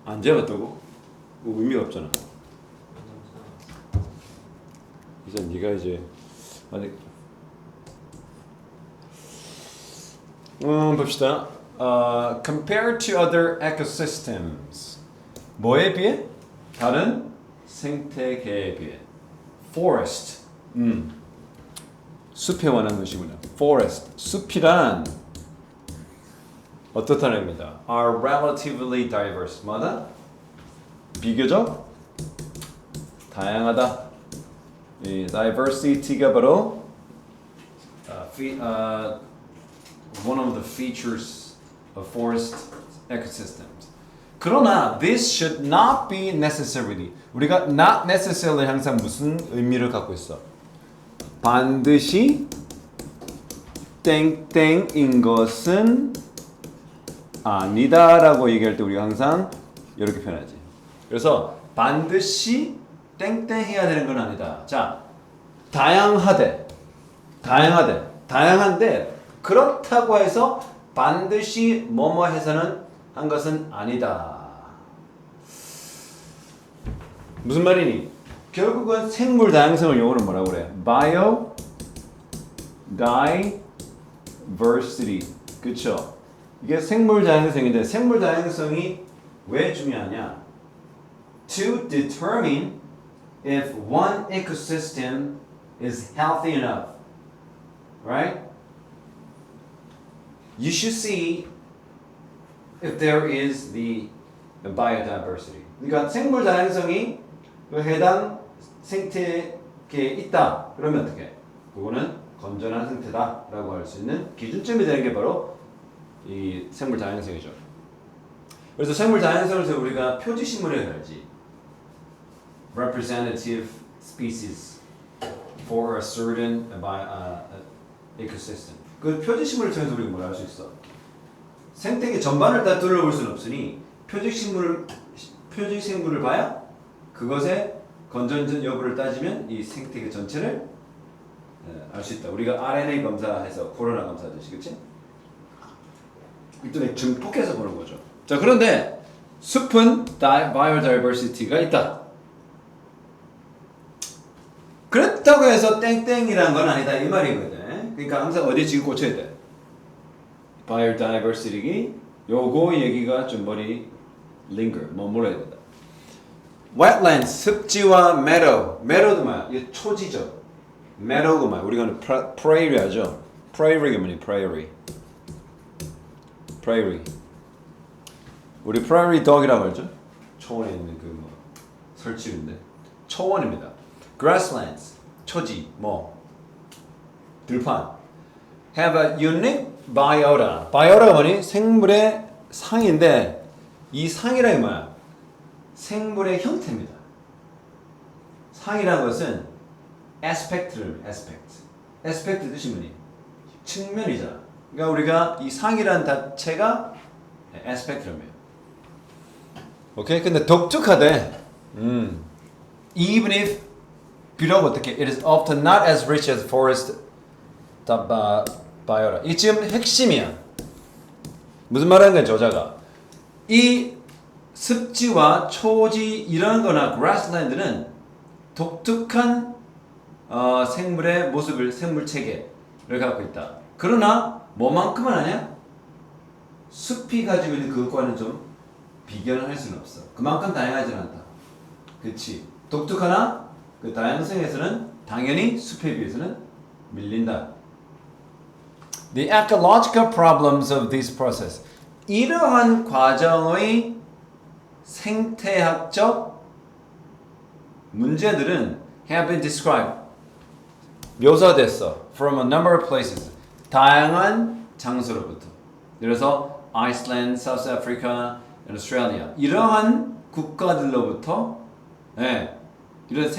안 잡았다고? 의미가 없잖아. 이제 네가 이제 아니 봅시다. Compared to other ecosystems. 뭐에 비해? 다른 생태계에 비해. Forest. 숲에 관한 것이구나. Forest. 숲이란 어떻다는 의미다. Are relatively diverse. 뭐다? 비교적 다양하다. 이 diversity가 바로 one of the features of forest ecosystems. 그러나 this should not be necessarily. 우리가 not necessarily 항상 무슨 의미를 갖고 있어? 반드시 땡땡인 것은 아니다라고 얘기할 때 우리가 항상 이렇게 표현하지. 그래서 반드시 땡땡해야 되는 건 아니다. 자, 다양한데 그렇다고 해서 반드시 뭐뭐 해서는 한 것은 아니다. 무슨 말이니? 결국은 생물 다양성을 영어로 뭐라고 그래? biodiversity. 그쵸? 이게 생물 다양성인데 생물 다양성이 왜 중요하냐? To determine if one ecosystem is healthy enough. Right? You should see if there is the biodiversity. 그러니까 생물 다양성이 그 해당 생태계에 있다. 그러면 어떻게? 그거는 건전한 상태다라고 할 수 있는 기준점이 되는 게 바로 이 생물 다양성이죠. 그래서 생물 다양성을 우리가 표지식물에 알지. Representative species for a certain ecosystem. 그 표지식물을 통해서 우리가 뭘 알 수 있어? 생태계 전반을 다 둘러볼 수는 없으니 표지식물을 봐야 그것의 건전 여부를 따지면 이 생태계 전체를 알 수 있다. 우리가 RNA 검사해서 코로나 검사하듯이, 그렇지? 일종의 증폭해서 보는 거죠. 자, 그런데 숲은 biodiversity가 있다. 그렇다고 해서 땡땡이란 건 아니다 이 말이거든. 그러니까 항상 어디 지금 꽂혀야 돼. biodiversity 요거 얘기가 좀 머리 linger 머물러야 된다. wetlands 습지와 meadow도 뭐야? 이게 초지죠. meadow가 뭐야? 우리가 prairie 하죠. prairie가 뭐니? prairie. 우리 prairie dog이라고 하죠. 초원에 있는 그 뭐 설치류인데 초원입니다. grasslands 초지 들판 have a unique biota가 뭐니? 생물의 상인데 이 상이란 게 뭐야? 생물의 형태입니다. 상이라는 것은 aspect를 aspect 뜻이 뭐니? 측면이잖아. 그러니까 우리가 이 상이라는 자체가 aspect라며요. 오케이? 근데 독특하대. Even if 비록 어떻게 it is often not as rich as forest biota. 이 지금 핵심이야. 무슨 말하는 거야, 저자가? 이 습지와 초지 이런 거나 grassland는 독특한 생물의 모습을 생물 체계를 갖고 있다. 그러나 뭐만큼은 아니야? 숲이 가지고 있는 그것과는 좀 비교를 할 수는 없어. 그만큼 다양하지는 않다. 그렇지. 독특하나 그 다양성에서는 당연히 숲에 비해서는 밀린다. The ecological problems of this process. 이러한 과정의 생태학적 문제들은 have been described. 묘사됐어. From a number of places. 다양한 장소로부터. 그래서 Iceland, South Africa, and Australia. 이러한 국가들로부터 이런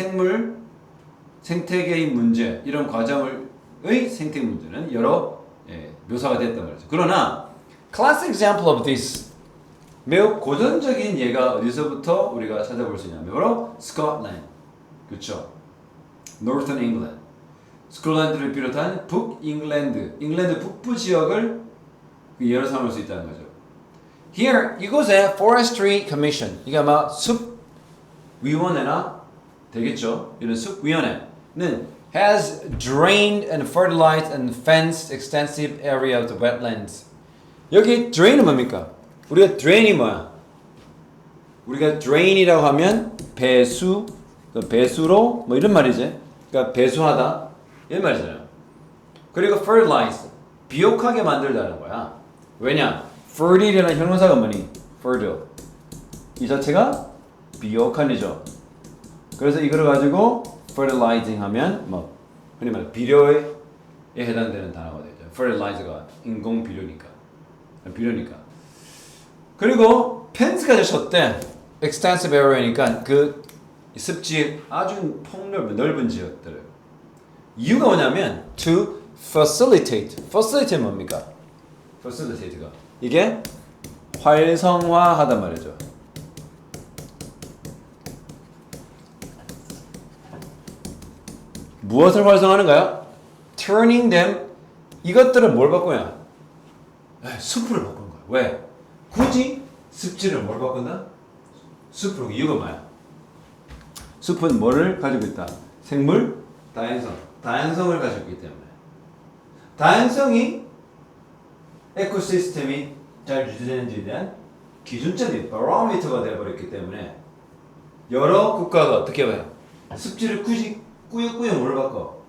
생태계의 문제, 이런 과정의 생태 문제는 여러 묘사가 됐단 말이죠. 그러나 classic example of this 매우 고전적인 예가 어디서부터 우리가 찾아볼 수 있냐면 바로 스코틀랜드, 그렇죠? Northern England, 스코틀랜드를 비롯한 북잉글랜드, 잉글랜드 북부 지역을 예로 삼을 수 있다는 거죠. Here 이곳에 Forestry Commission 이게 아마 숲위원회나 되겠죠. 이런 숲위원회는 has drained and fertilized and fenced extensive area of the wetlands. 여기 drain은 뭡니까? 우리가 drain이 뭐야? 우리가 drain이라고 하면 배수, 배수로 뭐 이런 말이지. 그러니까 배수하다 이런 말이잖아요. 그리고 fertilize 비옥하게 만들다는 거야. 왜냐? fertile이라는 형용사가 뭐니? fertile. 이 자체가 비옥한이죠. 그래서 이거를 가지고 fertilizing 하면 뭐 흔히 말해 비료에 해당되는 단어가 되죠. fertilize가 인공 비료니까. 그리고 펜스까지 쳤대. extensive area니까 그 습지 아주 넓은 지역들을. 이유가 뭐냐면 to facilitate. facilitate 뭡니까? facilitate가 이게 활성화하단 말이죠. 무엇을 활성화하는가요? turning them 이것들은 뭘 바꾸냐? 숲으로 바꾸는 거야. 왜? 굳이 습지를 뭘 바꾼다? 숲으로. 이유가 뭐야? 숲은 뭐를 가지고 있다? 생물 다양성을 가지고 있기 때문에. 다양성이 에코시스템이 잘 유지되는지에 대한 기준점이 바로미터가 되어버렸기 때문에 여러 국가가 어떻게 봐요? 습지를 굳이 꾸역꾸역 뭘 바꿔?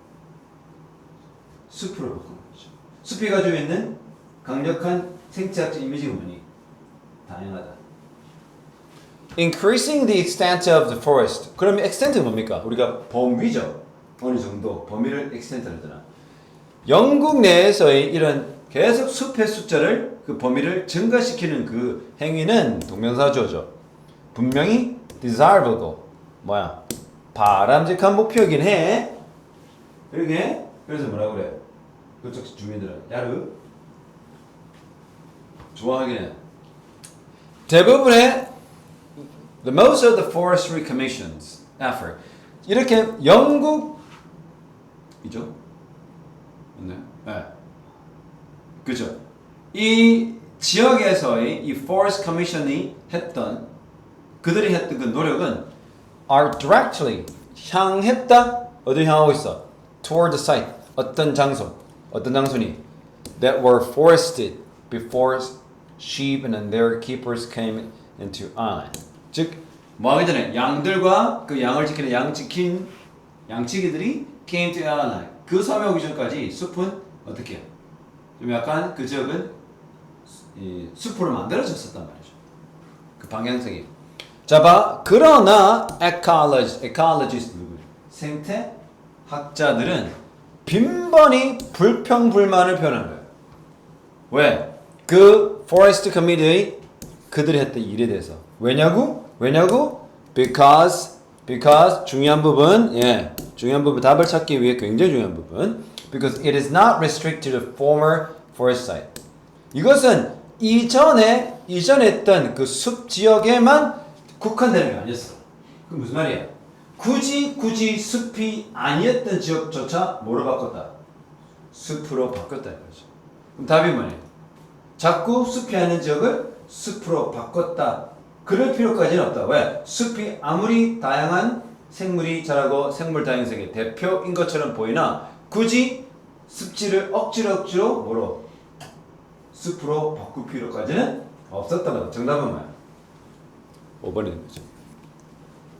숲으로 바꾸는 거죠. 숲이 가지고 있는 강력한 생태학적 이미지가 뭐니? 다양하다. Increasing the extent of the forest. 그러면 extent는 뭡니까? 우리가 범위죠. 어느 정도 범위를 extent를 하잖아. 영국 내에서의 이런 계속 숲의 숫자를 그 범위를 증가시키는 그 행위는 동명사조죠. 분명히 desirable 뭐야? 바람직한 목표이긴 해. 그래서 뭐라 그래? 그쪽 주민들은 야르 좋아하긴 해. 대부분의 the most of the forestry commissions effort 이렇게 영국이죠? 맞나요? 네. 그죠? 이 지역에서의 이 forest commission이 그들이 했던 그 노력은 are directly 향했다. 어디 향하고 있어? Toward the site. 어떤 장소니? That were forested before sheep and their keepers came into island. 즉, 뭐 하기 전에 양들과 그 양을 지키는 양치기들이 came to island. 그 섬에 오기 전까지 숲은 어떻게 해요? 좀 약간 그 지역은 이 숲으로 만들어졌었단 말이죠. 그 방향성이. 자 봐. 그러나 ecologist 생태학자들은 빈번히 불평불만을 표현한 거예요. 왜? 그 Forest Committee의 그들이 했던 일에 대해서. 왜냐고? Because 중요한 부분 답을 찾기 위해 굉장히 중요한 부분. Because it is not restricted to the former forest site. 이것은 이전에 했던 그 숲 지역에만 국한되는 게 아니었어. 그 무슨 말이야? 굳이 숲이 아니었던 지역조차 뭐로 바꿨다? 숲으로 바꿨다는 거죠. 그럼 답이 뭐냐? 자꾸 숲이 아닌 지역을 숲으로 바꿨다. 그럴 필요까지는 없다. 왜? 숲이 아무리 다양한 생물이 자라고 생물 다양성의 대표인 것처럼 보이나 굳이 습지를 억지로 뭐로? 숲으로 바꿀 필요까지는 없었던 거다. 정답은 뭐야? 5번이 된 거죠.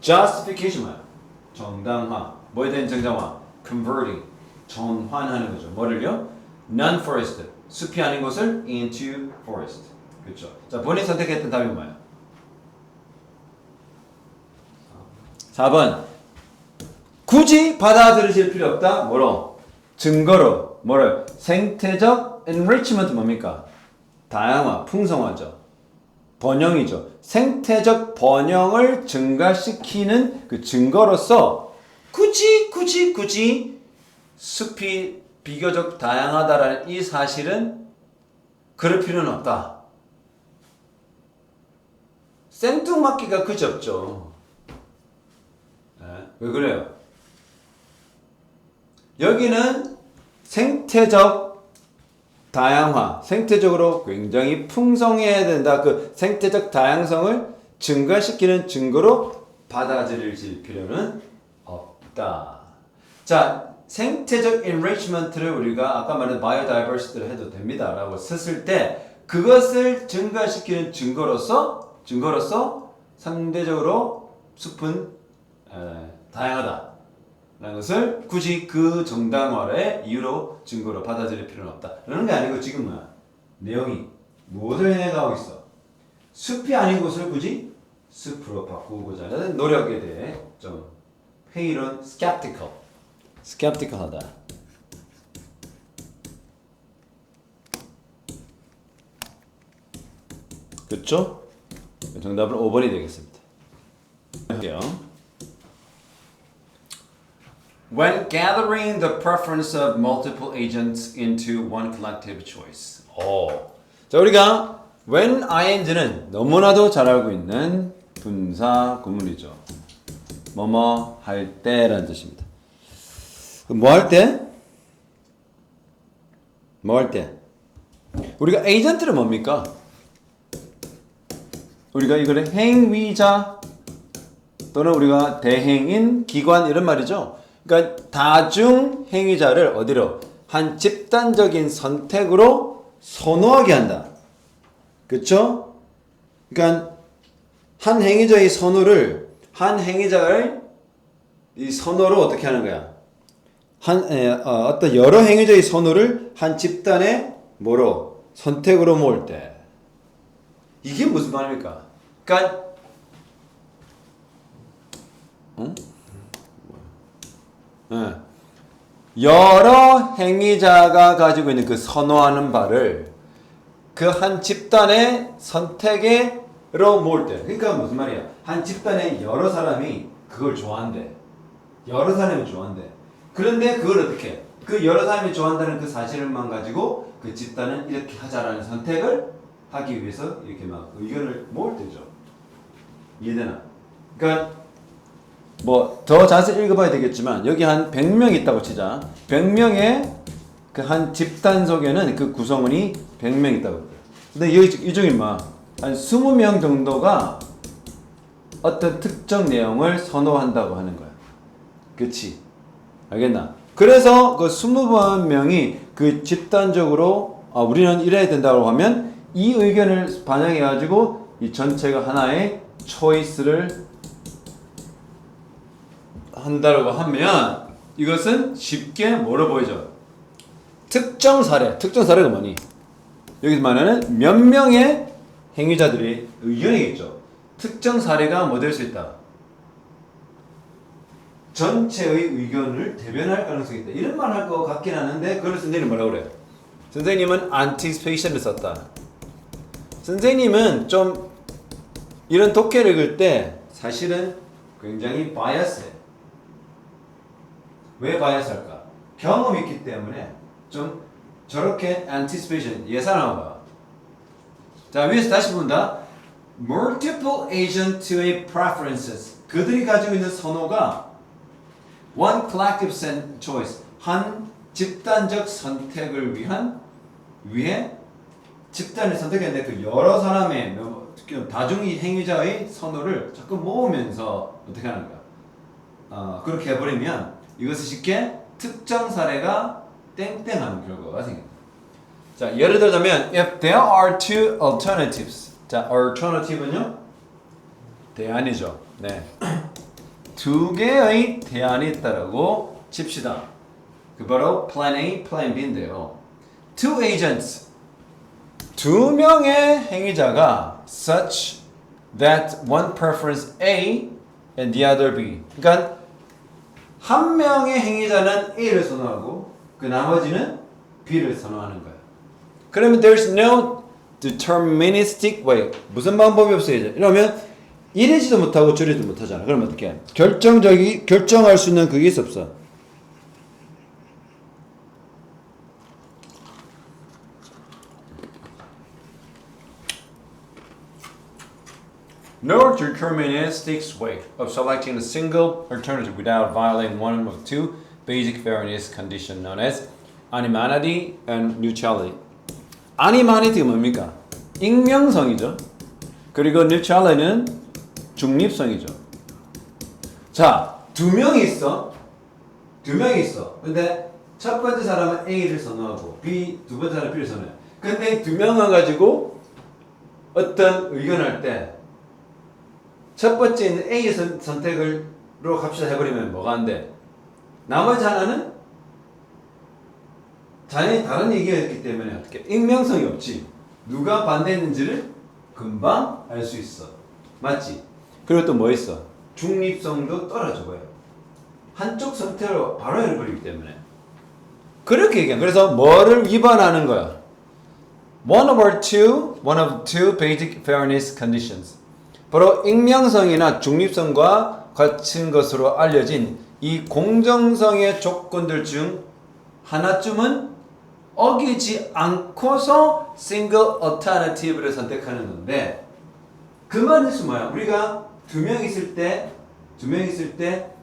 Justification 뭐야? 정당화. 뭐에 대한 정당화? Converting. 전환하는 거죠. 뭐를요? Non-forest. 숲이 아닌 곳을 into forest. 그렇죠. 자, 본인이 선택했던 답이 뭐야? 4번. 굳이 받아들이실 필요 없다. 뭐로? 증거로. 뭐를? 생태적 enrichment 뭡니까? 다양화, 풍성화죠. 번영이죠. 생태적 번영을 증가시키는 그 증거로서 굳이 숲이 비교적 다양하다라는 이 사실은 그럴 필요는 없다. 생뚱맞기가 그지없죠. 네, 왜 그래요? 여기는 생태적 다양화, 생태적으로 굉장히 풍성해야 된다. 그 생태적 다양성을 증가시키는 증거로 받아들일 필요는 없다. 자, 생태적 enrichment를 우리가 아까 말한 biodiversity를 해도 됩니다. 라고 썼을 때 그것을 증가시키는 증거로서 상대적으로 숲은 다양하다. 라는 것을 굳이 그 정당화의 이유로 증거로 받아들일 필요는 없다. 그러는 게 아니고 지금 뭐야? 내용이 무엇을 해나가고 있어? 숲이 아닌 곳을 굳이 숲으로 바꾸고자 하는 노력에 대해 좀 회의론 skeptical하다. 그렇죠? 정답은 5번이 되겠습니다. 할게요. When gathering the preference of multiple agents into one collective choice. 자, 우리가 when ing는 너무나도 잘 알고 있는 분사 구문이죠. 뭐뭐 할 때라는 뜻입니다. 뭐 할 때? 뭐 할 때? 우리가 에이전트는 뭡니까? 우리가 이거를 행위자 또는 우리가 대행인, 기관 이런 말이죠. 그러니까 다중 행위자를 어디로? 한 집단적인 선택으로 선호하게 한다. 그렇죠? 그러니까 한 행위자의 선호를 한 행위자의 이 선호를 어떻게 하는 거야? 어떤 여러 행위자의 선호를 한 집단의 뭐로? 선택으로 모을 때. 이게 무슨 말입니까? 그러니까 여러 행위자가 가지고 있는 그 선호하는 바를 그 한 집단의 선택으로 모을 때. 그러니까 무슨 말이야? 한 집단의 여러 사람이 그걸 좋아한대. 여러 사람이 좋아한대. 그런데 그걸 어떻게? 그 여러 사람이 좋아한다는 그 사실만 가지고 그 집단은 이렇게 하자라는 선택을 하기 위해서 이렇게 막 의견을 모을 때죠. 이해되나? 그러니까 뭐 더 자세히 읽어봐야 되겠지만 여기 한 100명 있다고 치자. 100명의 그 한 집단 속에는 그 구성원이 100명 있다고. 근데 이 중에 한 20명 정도가 어떤 특정 내용을 선호한다고 하는 거야. 그치? 알겠나? 그래서 그 20명이 그 집단적으로 우리는 이래야 된다고 하면 이 의견을 반영해가지고 이 전체가 하나의 초이스를 한다고 하면 이것은 쉽게 뭐로 보이죠? 특정 사례가 뭐니? 여기서 말하는 몇 명의 행위자들이 의견이겠죠. 특정 사례가 뭐 될 수 있다? 전체의 의견을 대변할 가능성이 있다. 이런 말 할 것 같긴 하는데 그걸 선생님은 뭐라고 그래? 선생님은 anticipation을 썼다. 선생님은 좀 이런 독해를 읽을 때 사실은 굉장히 바이어스해. 왜 바이어스할까? 경험이 있기 때문에 좀 저렇게 anticipation 예상하는 거야. 자, 위에서 다시 본다. multiple agent의 preferences. 그들이 가지고 있는 선호가 one collective choice. 한 집단적 선택을 위해 집단을 선택했는데 그 여러 사람의 다중이 행위자의 선호를 자꾸 모으면서 어떻게 하는 거야? 그렇게 해버리면 이것을 쉽게 특정 사례가 땡땡하는 결과가 생깁니다. 자, 예를 들자면 if there are two alternatives. 자, alternative는요? 대안이죠. 네. 두 개의 대안이 있다라고 칩시다. 그 바로 plan A, plan B인데요. Two agents. 두 명의 행위자가 such that one prefers A and the other B. 그러니까 한 명의 행위자는 A를 선호하고 그 나머지는 B를 선호하는 거야. 그러면 there's no deterministic way. 무슨 방법이 없어요. 이러면 이러지도 못하고 저러지도 못하잖아. 그러면 어떻게 해? 결정할 수 있는 그게 없어. No deterministic way of selecting a single alternative without violating one of two basic fairness conditions known as animality and neutrality. animality가 뭡니까? 익명성이죠. 그리고 neutrality는 중립성이죠. 자, 두 명이 있어. 근데 첫 번째 사람은 A를 선호하고 두 번째 사람은 B를 선호해. 근데 두 명을 가지고 어떤 의견을 할 때 첫 번째 있는 A 선택으로 갑시다 해버리면 뭐가 안 돼? 나머지 하나는 자연히 다른 얘기였기 때문에 어떻게 익명성이 없지. 누가 반대했는지를 금방 알 수 있어. 맞지? 그리고 또 뭐 있어? 중립성도 떨어져 보여. 한쪽 선택으로 바로 해버리기 때문에. 그렇게 얘기해. 그래서 뭐를 위반하는 거야? One of two basic fairness conditions. 바로 익명성이나 중립성과 같은 것으로 알려진 이 공정성의 조건들 중 하나쯤은 어기지 않고서 single alternative를 선택하는 건데 그 말은 뭐야? 우리가 두 명 있을 때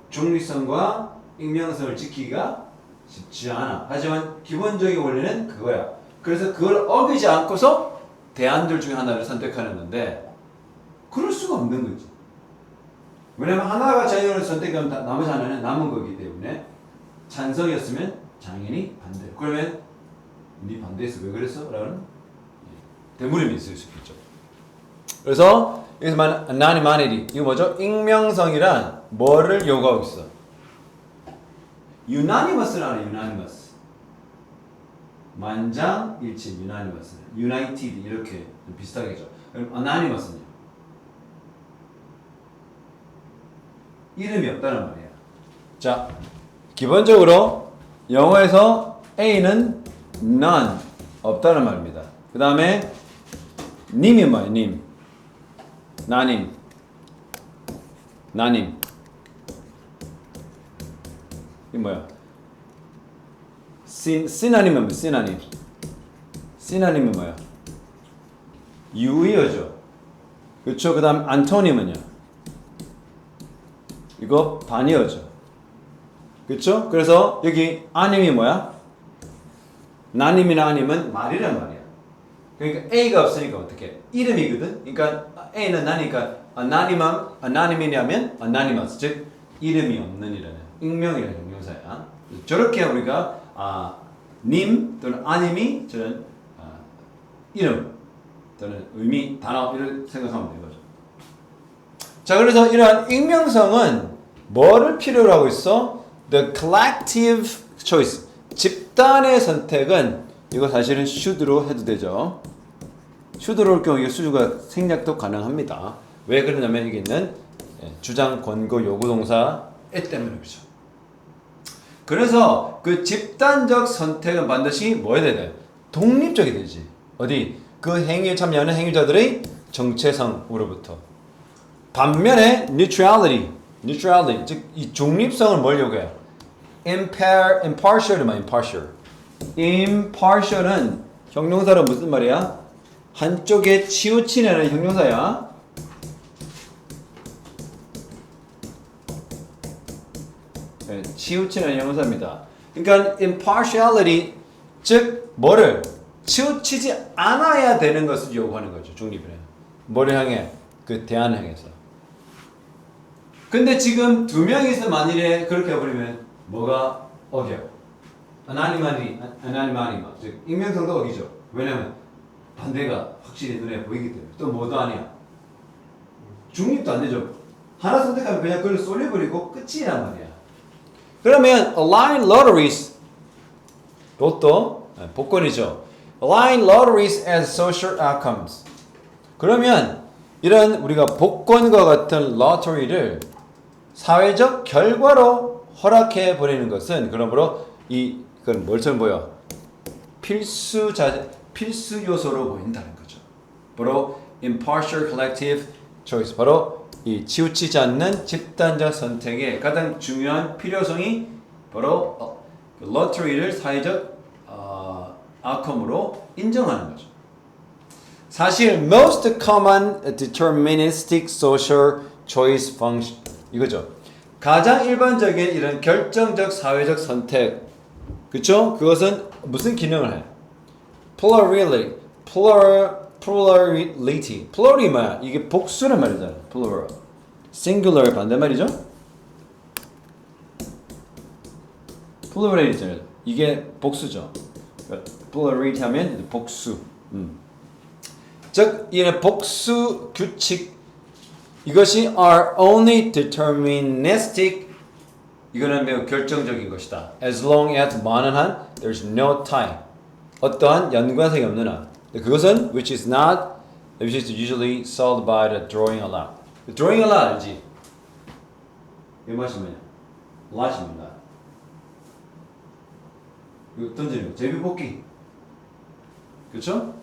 중립성과 익명성을 지키기가 쉽지 않아. 하지만 기본적인 원리는 그거야. 그래서 그걸 어기지 않고서 대안들 중에 하나를 선택하는 건데 그럴 수가 없는 거지. 왜냐면 하나가 자연을 선택하면 나머지 하나는 남은 거기 때문에 찬성이었으면 당연히 반대. 그러면 네 반대해서 왜 그랬어? 라는 대물음이 있을 수 있겠죠. 그래서 여기서 말하는 anonymity 이거 뭐죠? 익명성이란 뭐를 요구하고 있어? unanimous를 알아. unanimous 만장일치 unanimous united 이렇게 비슷하겠죠. 그럼 anonymous는요? 이름이 없다는 말이야. 자, 기본적으로 영어에서 A는 none 없다는 말입니다. 그 다음에 님이 뭐예요? 님, 나님. 이 뭐야? 시나님은 뭐야? 시나님은 뭐야? 유의어죠. 그렇죠? 그 다음 안토님은요? 이거 반이어죠. 그렇죠? 그래서 여기 아님이 뭐야? 나님이나 아님은 말이란 말이야. 그러니까 A가 없으니까 어떻게? 이름이거든. 그러니까 A는 나니까 anonym이냐면 anonymous 즉 이름이 없는 이라는 익명이라는 형용사야. 저렇게 우리가 님 또는 아님이 저는 이름 또는 의미 단어를 생각하면 되는 거죠. 자, 그래서 이러한 익명성은 뭐를 필요로 하고 있어? The collective choice. 집단의 선택은 이거 사실은 should로 해도 되죠. should로 올 경우 이게 수주가 생략도 가능합니다. 왜 그러냐면 이게 있는 주장, 권고, 요구 동사 때문에 그렇죠. 그래서 그 집단적 선택은 반드시 뭐 해야 돼? 독립적이 되지. 어디? 그 행위에 참여하는 행위자들의 정체성으로부터. 반면에 neutrality 즉 이 중립성을 뭘 요구해요? impartial은 형용사로 무슨 말이야? 한쪽에 치우치는 형용사야. 네, 치우치는 형용사입니다. 그러니까 impartiality 즉 뭐를 치우치지 않아야 되는 것을 요구하는 거죠. 중립은 뭐를 향해? 그 대안을 향해서. 근데 지금 두 명이서 만일에 그렇게 해버리면 뭐가 어겨? anonymity, 즉 익명성도 어기죠. 왜냐면 반대가 확실히 눈에 보이기 때문에. 또 뭐도 아니야. 중립도 안 되죠. 하나 선택하면 그냥 그걸 쏠려버리고 끝이란 말이야. 그러면 align lotteries 로또 복권이죠. align lotteries as social outcomes. 그러면 이런 우리가 복권과 같은 로터리를 사회적 결과로 허락해 버리는 것은 그러므로 이건 뭘처럼 보여? 필수 요소로 보인다는 거죠. 바로 impartial collective choice. 바로 이 치우치지 않는 집단적 선택의 가장 중요한 필요성이 바로 로터리를 사회적 outcome으로 인정하는 거죠. 사실 most common deterministic social choice function 이거죠. 가장 일반적인 이런 결정적 사회적 선택, 그렇죠? 그것은 무슨 기능을 해? plurality. plural이 뭐야? 이게 복수란 말이잖아. plural. singular 반대말이죠? plurality. 이게 복수죠. plurality 하면 복수. 즉, 이는 복수 규칙. 이것이 are only deterministic. 이거는 매우 결정적인 것이다. As long as 많은 한 there's no tie. 어떠한 연관성이 없는 한. 그것은 which is usually solved by the drawing a lot. drawing a lot 알지? 이 맛이 뭐냐? lot이 뭐냐? 이거 던지는 거. 제비뽑기. 그렇죠?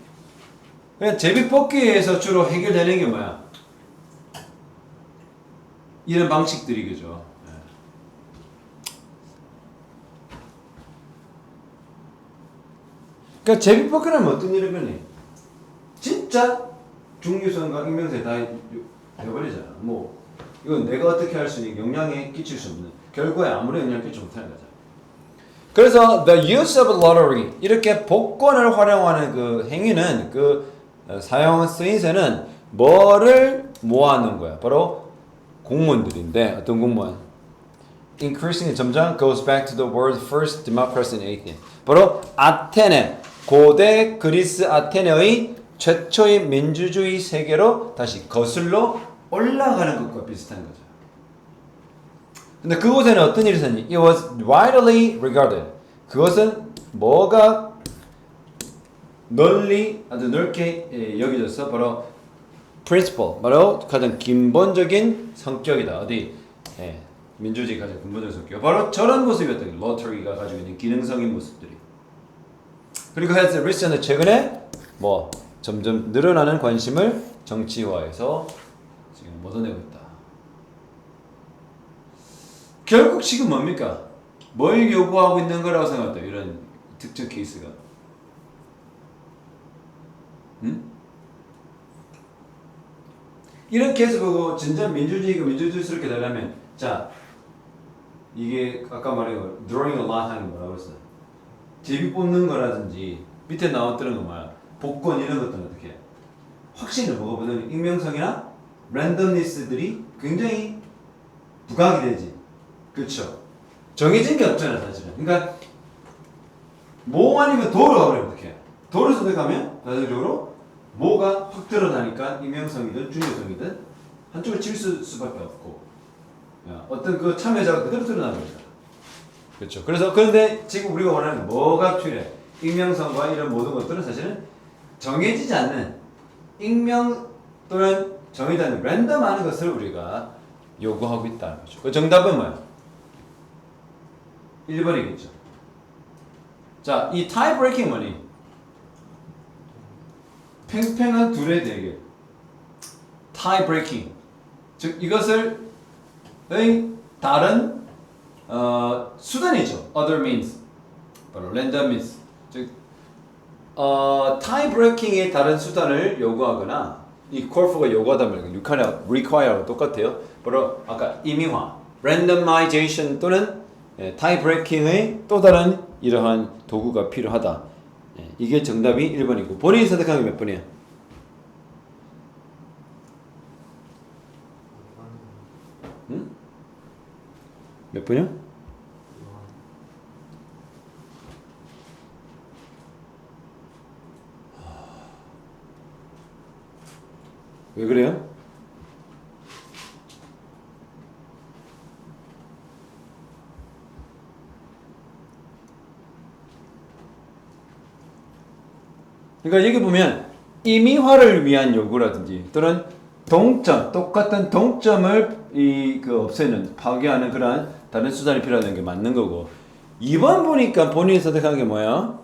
그냥 제비뽑기에서 주로 해결되는 게 뭐야? 이런 방식들이 그죠? 그러니까 제비뽑기는 어떤 일을 변해? 진짜 중유성과 익명성이 다 해버리잖아. 뭐 이건 내가 어떻게 할 수 있는 영향에 끼칠 수 없는 결과에 아무런 영향을 끼치지 못하는 거죠. 그래서 the use of lottery 이렇게 복권을 활용하는 그 행위는 그 사용 쓰임새는 뭐를 모아놓은 거야? 바로 공무원들인데 어떤 공무원? Increasingly 점점 goes back to the world's first democracy in Athens. 바로 아테네 고대 그리스 아테네의 최초의 민주주의 세계로 다시 거슬러 올라가는 것과 비슷한 거죠. 근데 그곳에는 어떤 일이 있었니? It was widely regarded. 그것은 뭐가 널리 아주 넓게 여겨져서 바로 principle, 바로 가장 근본적인 성격이다. 어디? 민주주의 가장 근본적인 성격. 바로 저런 모습이었던 거예요. 로터리가 가지고 있는 기능적인 모습들이. 그리고 has recently 최근에 뭐 점점 늘어나는 관심을 정치화해서 지금 묻어내고 있다. 결국 지금 뭡니까? 뭘 요구하고 있는 거라고 생각해요. 이런 특정 케이스가. 이런 케이스 보고 진짜 민주주의가 민주주의스럽게 되려면 자 이게 아까 말한 거 drawing a lot 하는 거 뭐라고 했어? 제비 뽑는 거라든지 밑에 나왔던 거 뭐야? 복권 이런 것들은 어떻게 해? 확신을 먹어보면 익명성이나 랜덤니스들이 굉장히 부각이 되지. 그렇죠? 정해진 게 없잖아 사실은. 그러니까 모 아니면 도로 가버리면 어떻게 해? 도를 선택하면 자동적으로 뭐가 확 드러나니까 익명성이든 중요성이든 한쪽을 칠 수밖에 없고 어떤 그 참여자가 그대로 드러나는 거죠. 그렇죠. 그래서 그런데 지금 우리가 원하는 뭐가 필요해? 익명성과 이런 모든 것들은 사실은 정해지지 않는 익명 또는 정해지 않는 랜덤하는 것을 우리가 요구하고 있다는 거죠. 그 정답은 뭐야? 1번이겠죠. 자, 이 tie breaking 뭐니? 팽팽한 둘의 대결. tie breaking. 즉 이것을 다른 수단이죠. other means. 바로 random means. 즉 tie breaking의 다른 수단을 요구하거나 이 콜프가 요구하다 말고 require하고 똑같아요. 바로 아까 임의화, randomization 또는 tie breaking의 또 다른 이러한 도구가 필요하다. 이게 정답이 1번이고 본인이 선택한 게 몇 번이야? 응? 몇 번이야? 왜 그래요? 그러니까 여기 보면 임의화를 위한 요구라든지 또는 동점, 똑같은 동점을 없애는, 파괴하는 그러한 다른 수단이 필요하다는 게 맞는 거고 2번 보니까 본인이 선택한 게 뭐야?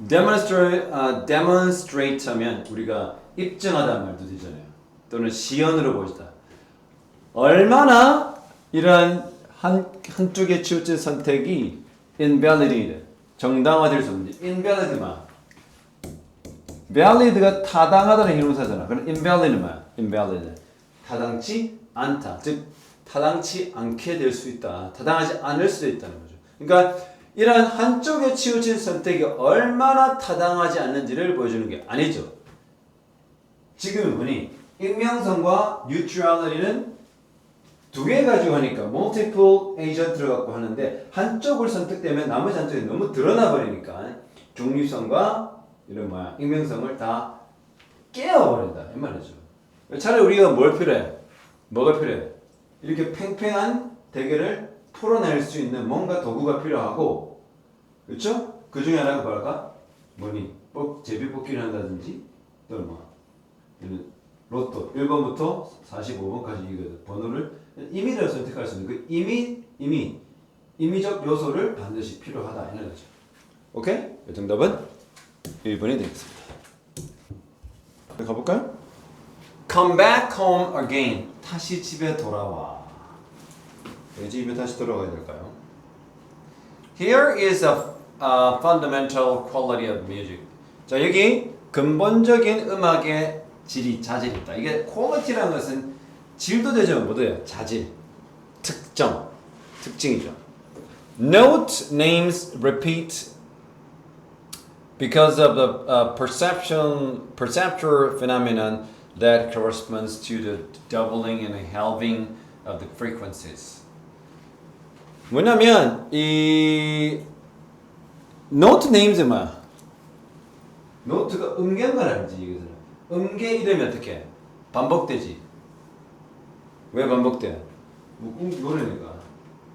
demonstrate 하면 우리가 입증하다는 말도 되잖아요. 또는 시연으로 보여주다. 얼마나 이러한 한쪽에 치우친 선택이 invalid, 정당화될 수 없는지. invalid만 valid가 타당하다는 형용사잖아. 그럼 invalid는 뭐야? invalid. 타당치 않다. 즉 타당치 않게 될 수 있다. 타당하지 않을 수도 있다는 거죠. 그러니까 이런 한쪽에 치우친 선택이 얼마나 타당하지 않는지를 보여주는 게 아니죠. 지금 보니 익명성과 neutrality는 두 개 가지고 하니까 multiple agent를 갖고 하는데 한쪽을 선택되면 나머지 한쪽이 너무 드러나 버리니까 중립성과 이런 익명성을 다 깨어버린다 이 말이죠. 차라리 우리가 뭘 필요해? 뭐가 필요해? 이렇게 팽팽한 대결을 풀어낼 수 있는 뭔가 도구가 필요하고, 그렇죠? 그 중에 하나가 뭐랄까? 뭐니? 제비 뽑기를 한다든지, 또 로또 1번부터 45번까지 이거 번호를 임의대로 선택할 수 있는 그 임의적 요소를 반드시 필요하다 이런 거죠. 오케이? 이 정답은 1번이 되겠습니다. 가볼까요? Come back home again. 다시 집에 돌아와. 왜 집에 다시 돌아가야 될까요? Here is a fundamental quality of music. 자, 여기 근본적인 음악의 질이 자질이 있다. 이게 quality라는 것은 질도 되죠, 뭐도요? 자질, 특정, 특징이죠. Note names repeat because of the perceptual phenomenon that corresponds to the doubling and halving of the frequencies. 뭐냐면 이 note names이 뭐야? 노트가 음계인 걸 알지 이것은. 음계 이름이 어떻게? 반복되지. 왜 반복돼? 노래니까.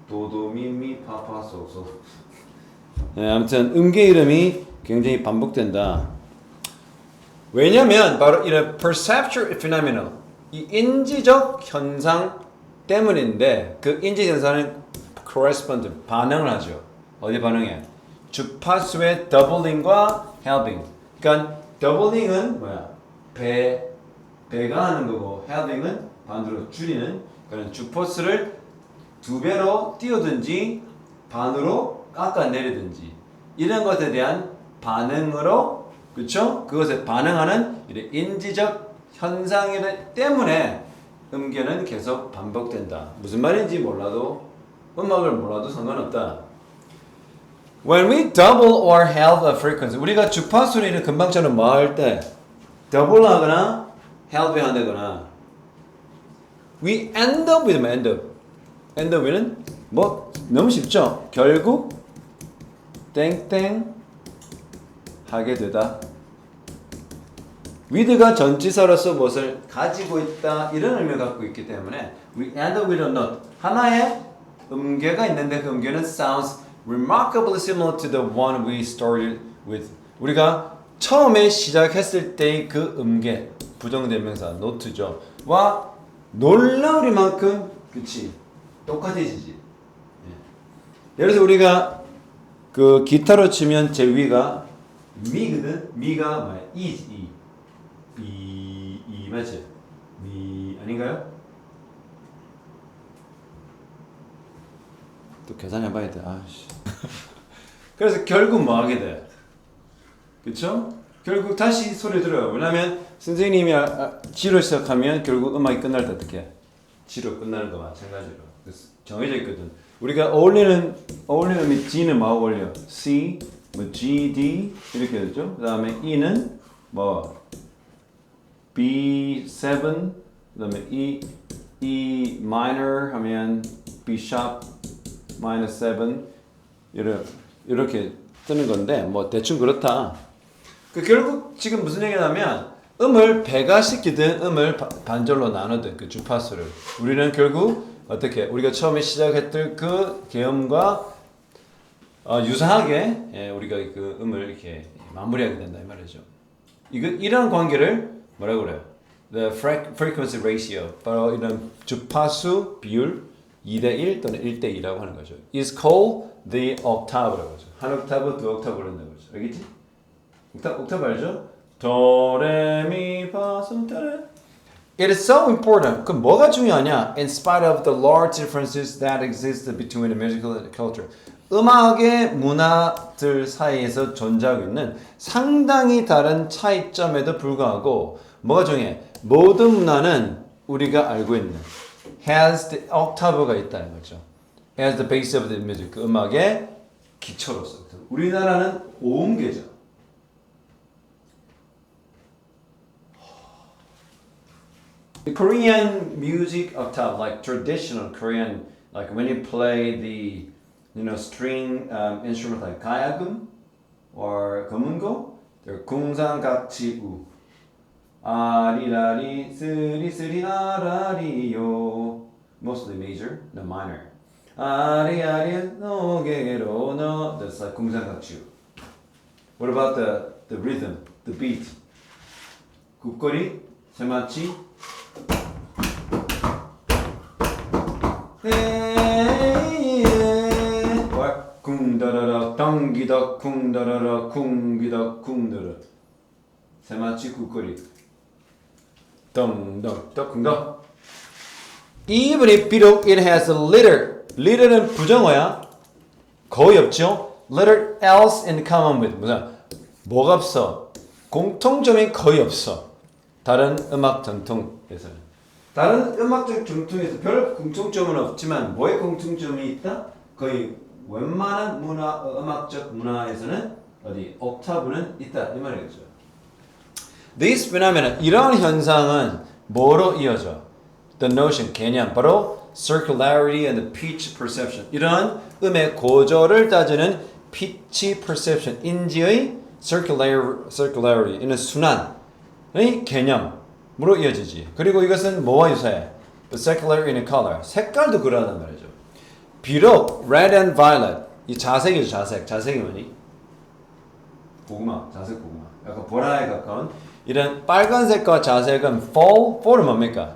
도도미미 파파소소. 네, 아무튼 음계 이름이 굉장히 반복된다. 왜냐면 바로 이런 perceptual phenomenon, 이 인지적 현상 때문인데 그 인지 현상은 correspond, 반응을 하죠. 어디 반응해? 주파수의 doubling,과 halving. 그러니까 doubling,은 뭐야? 배가 하는 거고 halving,은 반으로 줄이는 그런 주파수를 2배로 띄우든지 반으로 깎아내리든지 이런 것에 대한 반응으로, 그렇죠? 그것에 반응하는 인지적 현상 때문에 음계는 계속 반복된다. 무슨 말인지 몰라도 음악을 몰라도 상관없다. When we double or halve a frequency, 우리가 주파수를 금방처럼 뭐 할 때 double 하거나 halve 한다거나 we end up with end up. end up은 뭐 너무 쉽죠? 결국 땡땡 하게 되다. with가 전치사로서 무엇을 가지고 있다 이런 의미를 갖고 있기 때문에 we end up with a note. 하나의 음계가 있는데 그 음계는 sounds remarkably similar to the one we started with. 우리가 처음에 시작했을 때의 그 음계, 부정대명사 노트죠. 와 놀라우리만큼 그치 똑같아지지. 예를 들어서 우리가 그 기타로 치면 제 위가 미거든. 미가 뭐야? 이지. 이 맞지? 미 아닌가요? 또 계산해봐야 돼. 아씨. 그래서 결국 뭐 하게 돼? 그쵸? 결국 다시 소리 들어요. 왜냐면 선생님이 지로 시작하면 결국 음악이 끝날 때 어떻게? 지로 끝나는 거 마찬가지로. 그래서 정해져 있거든. 우리가 어울리는 음이 G는 뭐하고 어울려? C, 뭐 G, D 이렇게 되죠. 그 다음에 E는 뭐 B7, 그 다음에 E minor 하면 B sharp minus 7 이렇게 뜨는 건데 뭐 대충 그렇다. 결국 지금 무슨 얘기냐면 음을 배가시키든 음을 반절로 나누든 그 주파수를 우리는 결국 어떻게 우리가 처음에 시작했던 그 개념과 유사하게 우리가 그 음을 이렇게 마무리하게 된다 이 말이죠. 이런 관계를 뭐라고 그래요? The frequency ratio. 바로 이런 주파수 비율 2대1 또는 1대2라고 하는 거죠. is called the octave라고 하죠. 한 옥타브, 두 옥타브를 한다고 하죠. 알겠지? 옥타브 알죠? 도레미파솔레. It is so important. 그럼 뭐가 중요하냐? In spite of the large differences that exist between the musical culture. 음악의 문화들 사이에서 존재하고 있는 상당히 다른 차이점에도 불구하고 뭐가 중요해? 모든 문화는 우리가 알고 있는 has the octave가 있다는 거죠. As the base of the music. 그 음악의 기초로서. 우리나라는 오음계죠. The Korean music octave, like traditional Korean, like when you play the, string instrument like 가야금 or 거문고, they're 궁상각치우, 아리라리 쓰리쓰리 아라리요, mostly major, no minor. 아리아리 노게로 that's like 궁상각치우. What about the rhythm, the beat? 국거리, 세마치. 쿵더러러 덩기덕 쿵더러러 쿵기덕 쿵더러 세마치 국거리 덩덕덕 쿵덕. Even if 비록 it has a litter는 부정어야. 거의 없죠. Little else in common with 뭐가 없어. 공통점이 거의 없어. 다른 음악 전통에서는. 다른 음악적 전통에서 별 공통점은 없지만 뭐의 공통점이 있다? 거의 웬만한 음악적 문화에서는 어디 옥타브는 있다 이 말이겠죠. This phenomenon, 이러한 현상은 뭐로 이어져? The notion, 개념, 바로 circularity and the pitch perception. 이러한 음의 고조를 따지는 pitch perception, 인지의 circularity, 이는 순환의 개념으로 이어지지. 그리고 이것은 뭐와 유사해? The circularity in color, 색깔도 그러하단 말이죠. 비록 red and violet, 이 자색이죠. 자색이 뭐니? 고구마, 자색 고구마. 약간 보라에 가까운 이런 빨간색과 자색은 fall은 뭡니까?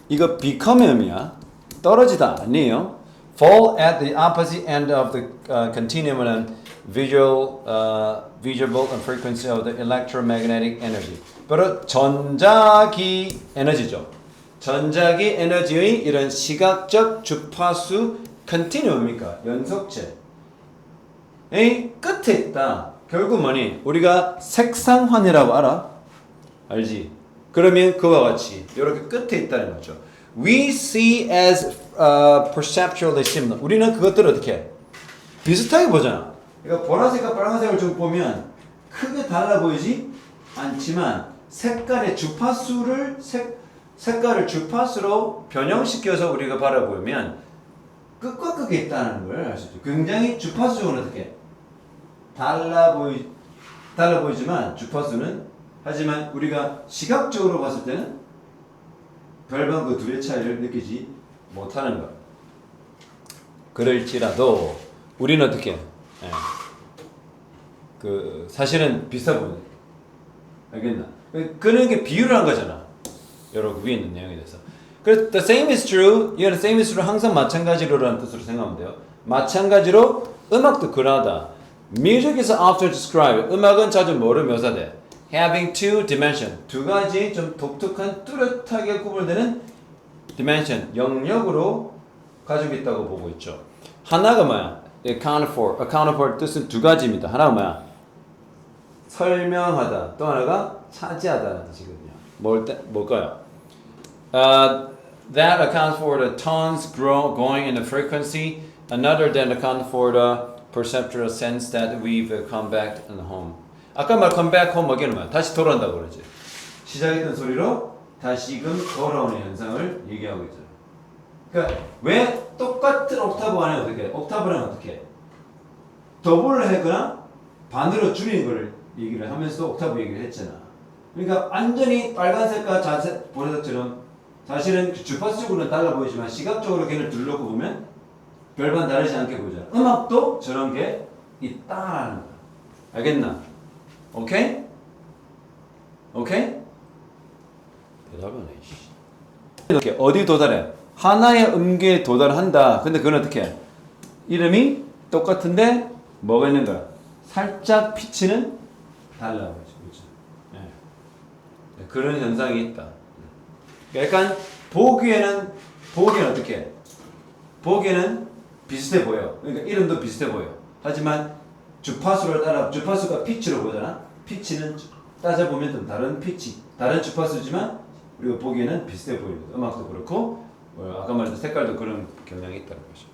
이거 become의 의미야. 떨어지다 아니에요. Fall at the opposite end of the continuum visible and frequency of the electromagnetic energy. 바로 전자기 에너지죠. 전자기 에너지의 이런 시각적 주파수 continuum입니까? 연속체의 끝에 있다. 결국 뭐니? 우리가 색상환이라고 알아? 알지? 그러면 그와 같이 이렇게 끝에 있다는 거죠. We see as perceptually similar. 우리는 그것들을 어떻게 비슷하게 보잖아. 그러니까 보라색과 빨간색을 좀 보면 크게 달라 보이지 않지만 색깔의 색깔을 주파수로 변형시켜서 우리가 바라보면 끝과 끝에 있다는 걸 알 수 있죠. 굉장히 주파수적으로 어떻게 달라 보이지만 주파수는 하지만 우리가 시각적으로 봤을 때는 별반 그 둘의 차이를 느끼지 못하는 것. 그럴지라도 우리는 어떻게 사실은 비슷해 보이는. 알겠나? 그런 게 비유를 한 거잖아. 여러 위에 있는 내용에 대해서. 그래서 the same is true. 이거는 same is true 항상 마찬가지로라는 뜻으로 생각하면 돼요. 마찬가지로 음악도 그러하다. Music is often described. 음악은 자주 뭐로 묘사돼? Having two dimension. 두 가지 좀 독특한 뚜렷하게 구분되는 dimension, 영역으로 가지고 있다고 보고 있죠. 하나가 뭐야? account for 뜻은 두 가지입니다. 하나가 뭐야? 설명하다. 또 하나가 차지하다는 뜻이거든요. 뭘까요? That accounts for the tones going in the frequency. Another then accounts for the perceptual sense that we've come back home. 아까 말 come back home 뭐기는 뭐야? 다시 돌아온다고 그러지. 시작했던 소리로 다시금 돌아오는 현상을 얘기하고 있잖아. 그러니까 왜 똑같은 옥타브 안에 어떻게 해? 옥타브는 어떻게 해? 더블을 했거나 반으로 줄이는 걸 얘기를 하면서 옥타브 얘기를 했잖아. 그러니까 완전히 빨간색과 자색 보라색처럼 사실은 주파수적으로는 달라 보이지만 시각적으로 걔를 둘러고 보면 별반 다르지 않게 보이잖아. 음악도 저런 게 있다라는 거야. 알겠나? 오케이? 오케이? 대답은 해. 이렇게 어디 도달해? 하나의 음계에 도달한다. 근데 그건 어떻게 해? 이름이 똑같은데 뭐가 있는 거야? 살짝 피치는 달라 보이죠. 그렇죠? 네. 그런 현상이 있다. 약간 보기에는 어떻게 해? 보기에는 비슷해 보여. 그러니까 이름도 비슷해 보여. 하지만 주파수가 피치로 보잖아. 피치는 따져보면 좀 다른 주파수지만 우리가 보기에는 비슷해 보이거든. 음악도 그렇고 아까 말했던 색깔도 그런 경향이 있다는 거죠.